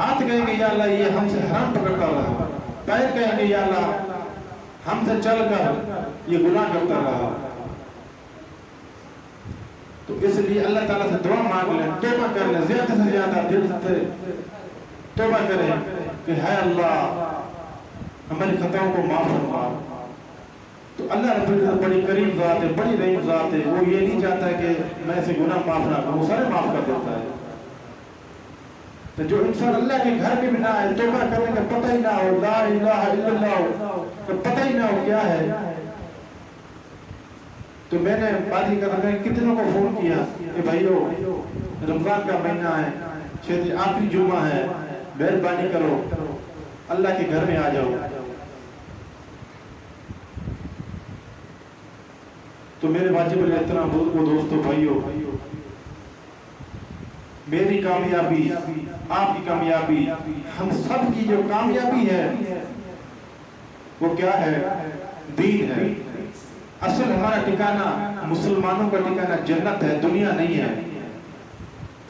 हाथ कहेंगे या अल्लाह ये हमसे हराम पकड़ता रहा, पैर कहेंगे या अल्लाह हमसे चलकर ये गुनाह करता रहा। तो इसलिए अल्लाह ताला से दुआ मांग लें, तौबा कर लें, ज्यादा से ज्यादा दिल से तौबा करें कि है अल्लाह हमारी खताओं को माफ फरमा। तो अल्लाह रब्बुल इज्जत बड़ी करीम ज़ात है, बड़ी रहीम ज़ात है, वो ये नहीं चाहता कि मैं ऐसे गुनाह माफ ना करूं, वो सारे माफ कर देता है। तो जो इंसान अल्लाह के घर में भी ना आए, तौबा करने का पता ही ना हो, ला इलाहा इल्लल्लाह तो पता ही ना हो क्या है, तो मैंने बात ही कर रहा कितनों को फोन किया कि भाइयों रमजान का महीना है, शायद आखिरी जुम्मा है, मेहरबानी करो अल्लाह के घर में आ जाओ। तो मेरे वाजिब इतना वो दोस्तों भाइयों, मेरी कामयाबी, आपकी कामयाबी, हम सब की जो कामयाबी है वो क्या है? दीन है। असल हमारा ठिकाना, मुसलमानों का ठिकाना जन्नत है, दुनिया नहीं है।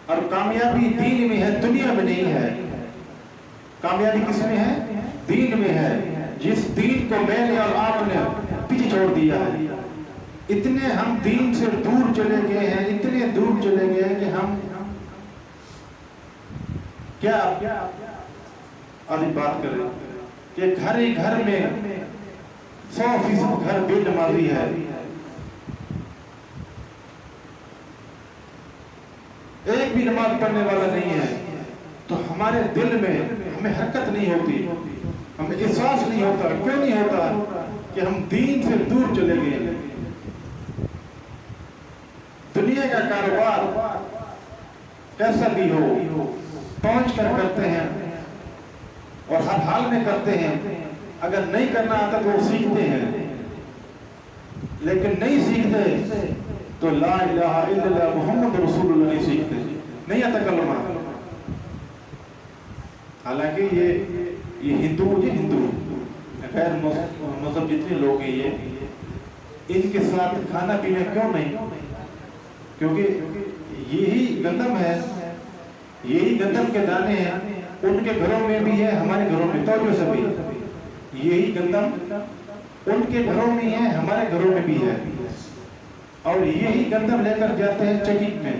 और कामयाबी दीन में है, दुनिया में नहीं है। कामयाबी किसमें है? दीन में है। जिस दीन को मैंने और आपने पीछे छोड़ दिया है, इतने हम दीन से दूर चले गए हैं, इतने दूर चले गए हैं कि हम क्या आदि बात करें कि घर ही घर में 100% घर बेनमाजी है। एक भी नमाज पढ़ने वाला नहीं है। तो हमारे दिल में हमें हरकत नहीं होती, हमें एहसास नहीं होता। क्यों नहीं होता? कि हम दीन से दूर चले गए। दुनिया का कारोबार कैसा भी हो, पहुंच कर करते हैं और हर हाल में करते हैं। अगर नहीं करना आता तो वो सीखते हैं, लेकिन नहीं सीखते तो ला इलाहा इल्लल्लाह मुहम्मद रसूलुल्लाह नहीं सीखते, नहीं आता कलमा। हालांकि ये हिंदू खैर मजहब जितने लोग हैं ये, इनके साथ खाना पीना क्यों नहीं? क्योंकि यही गंदम है, यही गंदम के दाने हैं। उनके घरों में भी है, हमारे घरों में, तो जो सभी यही गंदम उनके घरों में है, हमारे घरों में भी है। और यही गंदम लेकर जाते हैं चक्की में।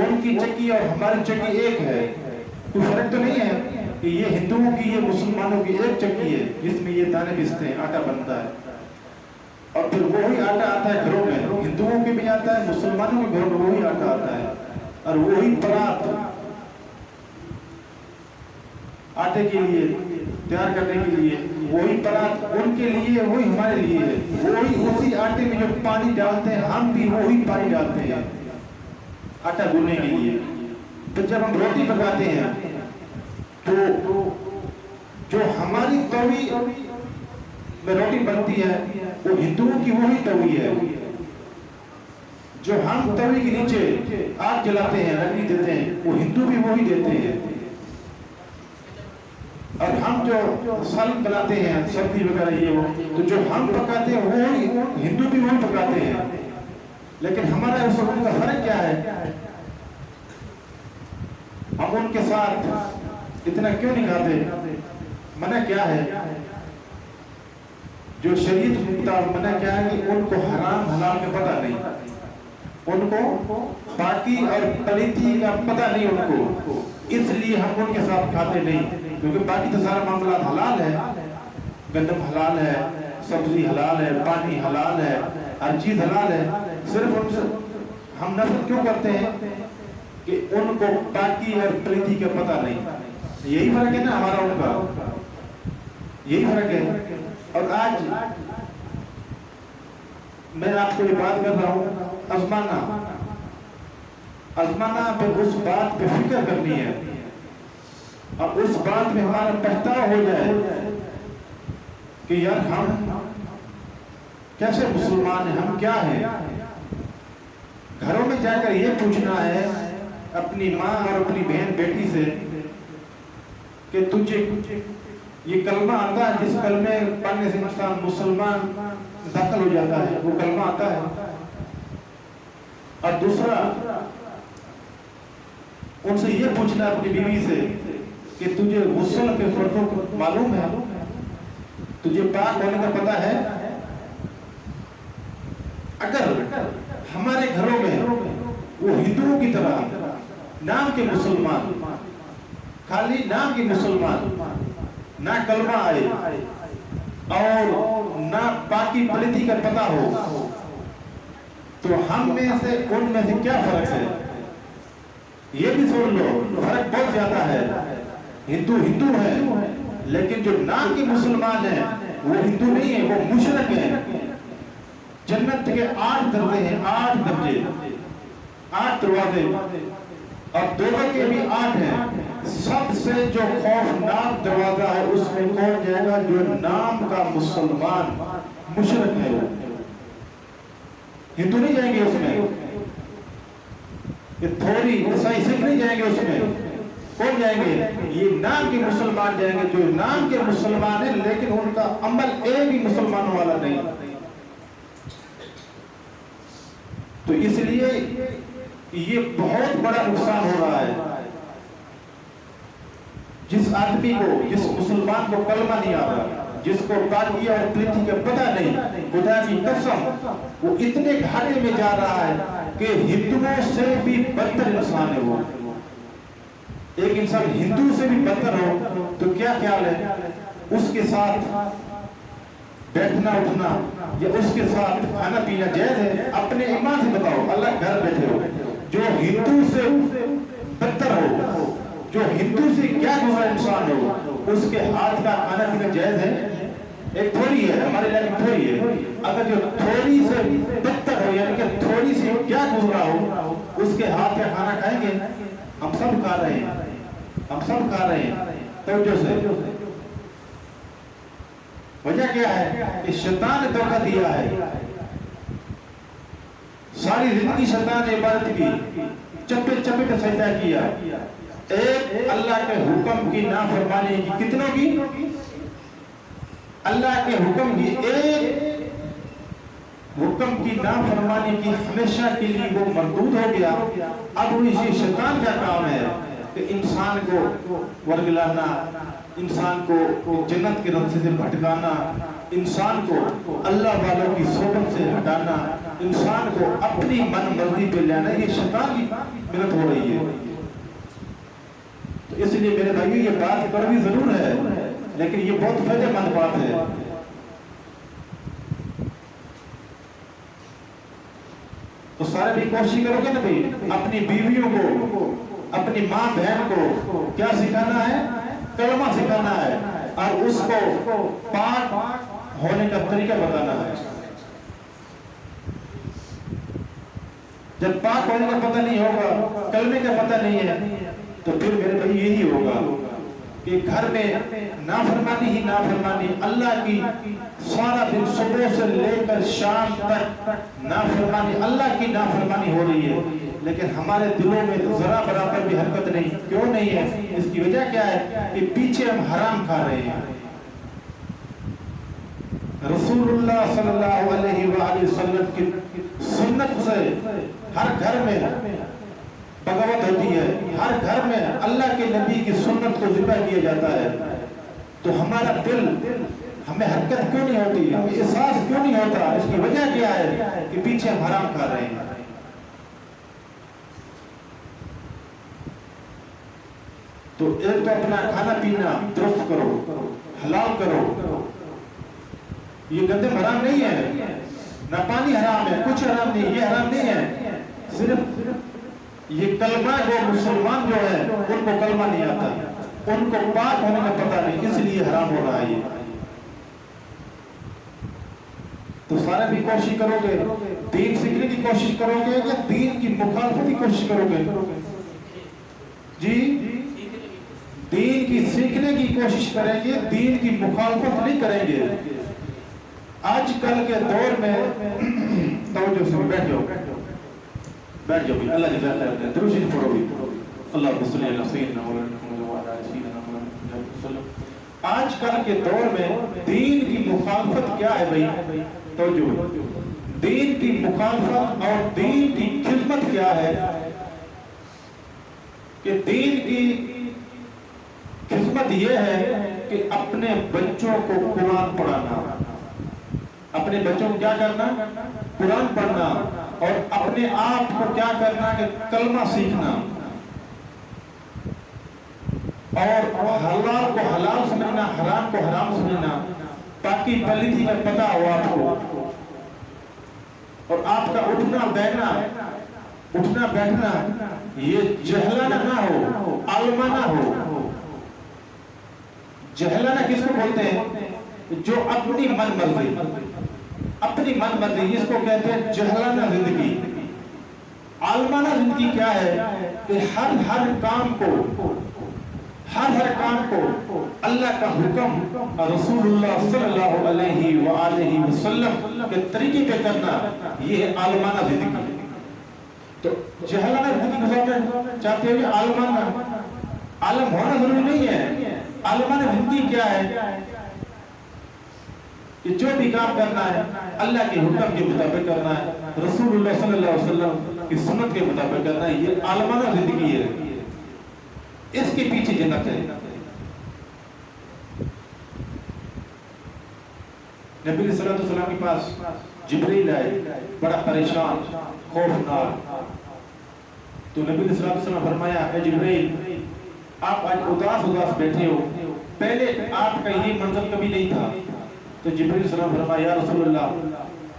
उनकी चक्की और हमारी चक्की एक है, कोई फर्क तो नहीं है कि ये हिंदुओं की, ये मुसलमानों की एक चक्की है जिसमें ये दाने पिसते हैं, आटा बनता है। और फिर वही आटा आता है घरों में, हिंदुओं के भी आता है, मुसलमानों के घरों में वही आटा आता है। और वही परात आटे के लिए तैयार करने के लिए, वही परात उनके लिए, वही हमारे लिए है। वही उसी आटे में जो पानी डालते हैं, हम भी वही पानी डालते हैं आटा गूंदने के लिए। तो जब हम रोटी पकाते हैं तो जो हमारी तवी में रोटी बनती है वो हिंदुओं की वही तवी है। जो हम तवी के नीचे आग जलाते हैं, लकड़ी देते हैं, वो हिंदू भी वही देते हैं। और हम जो सालन बनाते हैं, सब्जी वगैरह ये वो, तो जो हम पकाते हैं वही हिंदू भी वही पकाते हैं। लेकिन हमारा उनका फर्क क्या है? हम उनके साथ इतना क्यों नहीं खाते? मना क्या है? जो शरीयत मुताबिक मना क्या है कि उनको हराम हलाल का पता नहीं, उनको पाकी और पलीती का पता नहीं उनको, इसलिए हम उनके साथ खाते नहीं। क्योंकि बाकी तो सारा मामला हलाल है, गंदम हलाल है, सब्जी हलाल है, पानी हलाल है, हर चीज हलाल है। सिर्फ उनसे हम नफरत क्यों करते हैं कि उनको पाकी और पलीती का पता नहीं। यही फर्क है ना हमारा उनका, यही फर्क है। और आज मैं आपको ये बात कर रहा हूं, आजमाना पे उस बात पे फिक्र करनी है और उस बात में हमारा पछतावा हो जाए कि यार हम कैसे मुसलमान हैं, हम क्या हैं। घरों में जाकर ये पूछना है अपनी माँ और अपनी बहन बेटी से कि तुझे ये कलमा आता है, जिस कलमे पढ़ने से इंसान मुसलमान दाखिल हो जाता है, वो कलमा आता है। और दूसरा उनसे ये पूछना अपनी बीवी से कि तुझे गुस्ल के फर्जों मालूम है, तुझे पाक होने का पता है। अगर हमारे घरों में वो हिंदुओं की तरह नाम के मुसलमान, खाली नाम के मुसलमान, ना कलमा आए और ना पाकी पलिती का पता हो, तो हम में से उन में से क्या फर्क है? ये भी सुन लो, फर्क बहुत ज्यादा है। हिंदू हिंदू है, लेकिन जो नाम के मुसलमान है वो हिंदू नहीं है, वो मुशरिक है। जन्नत के 8 दरवाजे हैं, 8 दरवाजे, 8 दरवाजे, और दोजख के भी 8 हैं। सबसे जो खौफनाक दरवाजा है उसमें कौन जाएगा? जो नाम का मुसलमान मुशरिक है, वो हिंदू नहीं जाएंगे उसमें। ये थोड़ी ईसाई सिख नहीं जाएंगे उसमें। कौन जाएंगे? ये नाम के मुसलमान जाएंगे, जो नाम के मुसलमान है लेकिन उनका अमल एक भी मुसलमानों वाला नहीं। तो इसलिए ये बहुत बड़ा नुकसान हो रहा है। जिस आदमी को, जिस मुसलमान को कलमा नहीं आता, जिसको ताकिया और प्रीति का पता नहीं, खुदा की कसम वो इतने घाटे में जा रहा है कि हिंदुओं से भी बदतर इंसान है वो। एक इंसान हिंदू से भी बदतर हो तो क्या ख्याल है? उसके साथ बैठना उठना या उसके साथ खाना पीना जायज है? अपने ईमान से बताओ, अल्लाह घर बैठे हो। जो हिंदू से बदतर हो, जो हिंदू से क्या गुजरा इंसान हो, उसके हाथ का खाना पीना जायज है? एक थोड़ी है, हमारे इलाके में थोड़ी है। अगर जो थोड़ी से बदतर हो, यानी कि थोड़ी सी क्या गुजरा हो, उसके हाथ का खाना खाएंगे? हम सब खा रहे हैं, हम सब खा रहे हैं। तो जो से वजह क्या है कि शैतान ने धोखा दिया है। सारी जिंदगी शैतान ने इबादत की, चप्पे चप्पे पे सजदा किया। एक अल्लाह के हुक्म की नाफरमानी की, कितनों की? अल्लाह के हुक्म की, एक हुक्म की नाफरमानी की हमेशा के लिए वो मरदूद हो गया। अब वो इसी शैतान का काम है कि इंसान को वर्गलाना, इंसान को जन्नत के रास्ते से भटकाना, इंसान को अल्लाह वालों की सोबत से हटाना, इंसान को अपनी मन मर्जी पे लाना। ये शैतान की मेहनत हो रही है। तो इसलिए मेरे भाइयों, ये बात कड़वी जरूर है, लेकिन ये बहुत फायदेमंद बात है। तो सारे भी कोशिश करोगे ना भाई, अपनी बीवियों को, अपनी माँ बहन को क्या सिखाना है? कलमा सिखाना है, और उसको पाक होने का तरीका बताना है। जब पाक होने का पता नहीं होगा, कलमे का पता नहीं है, तो फिर मेरे भाई यही होगा कि घर में नाफरमानी ही नाफरमानी, अल्लाह की सारा दिन सुबह से लेकर शाम तक नाफरमानी, अल्लाह की नाफरमानी हो रही है, लेकिन हमारे दिलों में जरा बराबर भी हरकत नहीं। क्यों नहीं है? इसकी वजह क्या है कि पीछे हम हराम खा रहे हैं। रसूलुल्लाह सल्लल्लाहु अलैहि वसल्लम की सुन्नत से हर घर में बगावत होती है, हर घर में अल्लाह के नबी की सुन्नत को जिंदा किया जाता है। तो हमारा दिल, हमें हरकत क्यों नहीं होती, हमें एहसास क्यों नहीं होता? इसकी वजह क्या है कि पीछे हम हराम खा रहे हैं। तो एक तो अपना खाना पीना दुरुस्त करो, हलाल करो। ये गंदे हराम नहीं है, ना पानी हराम है, कुछ हराम नहीं, ये हराम नहीं है। सिर्फ ये कलमा, वो मुसलमान जो है उनको कलमा नहीं आता, उनको पाक होने का पता नहीं, इसलिए हराम हो रहा है ये। तो सारे भी कोशिश करोगे, दीन सीखने की कोशिश करोगे या दीन की मुखालफत की कोशिश करोगे? जी, दीन की सीखने की कोशिश करेंगे, दीन की मुखालफत नहीं करेंगे। आजकल के दौर में तवज्जो से बैठ जाओ, बैठ जाओ, अल्लाह की ज़ात है, दुरूद शरीफ पढ़ो भी, अल्लाहुम्मा सल्ली अला सय्यिदिना मुहम्मद व अला आलि सय्यिदिना मुहम्मद। आजकल के दौर में दीन की मुखालफत क्या है भाई? तवज्जो, दीन की मुखालफत और दीन की खिदमत क्या है? कि दीन की मकसद ये है कि अपने बच्चों को कुरान पढ़ाना, अपने बच्चों को क्या करना, कुरान पढ़ना, और अपने आप को क्या करना कि कलमा सीखना, और हलाल को हलाल समझना, हराम को हराम समझना, ताकि पलिती का पता हो आपको, और आपका उठना बैठना, उठना बैठना ये जहलाना ना हो, आलमाना हो। जहलाना किसको बोलते हैं? जो अपनी मन मर्जी, अपनी मन मर्जी, इसको कहते हैं जहलाना जिंदगी। आलमाना जिंदगी क्या है कि हर काम को, हर काम को अल्लाह का हुक्म रसूलुल्लाह सल्लल्लाहु अलैहि वसल्लम के तरीके पे करना, ये है आलमाना जिंदगी। तो जहलाना जिंदगी को चाहते हो, आलमाना, आलम होना जरूरी नहीं है। आलमाना जिंदगी क्या है कि जो भी काम करना है अल्लाह के हुक्म के मुताबिक करना है, रसूलुल्लाह सल्लल्लाहु अलैहि वसल्लम की सुन्नत के मुताबिक करना है, ये आलमाना जिंदगी है। इसके पीछे जन्नत है। नबी सल्लल्लाहु अलैहि वसल्लम के पास जिब्रील आए, बड़ा परेशान, खौफनाक। तो नबी सल्लल्लाहु अलैहि वसल्लम फरमाया, ए जिब्रील, आप आज उदास उदास बैठे हो, पहले आपका ये मंजर कभी नहीं था। तो जिब्रील सल्लल्लाहु अलैहि वसल्लम फरमाया, या रसूलुल्लाह,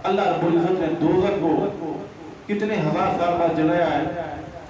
अल्लाह रब्बुल इज्जत ने दोज़ख को कितने हजार साल बाद जलाया है,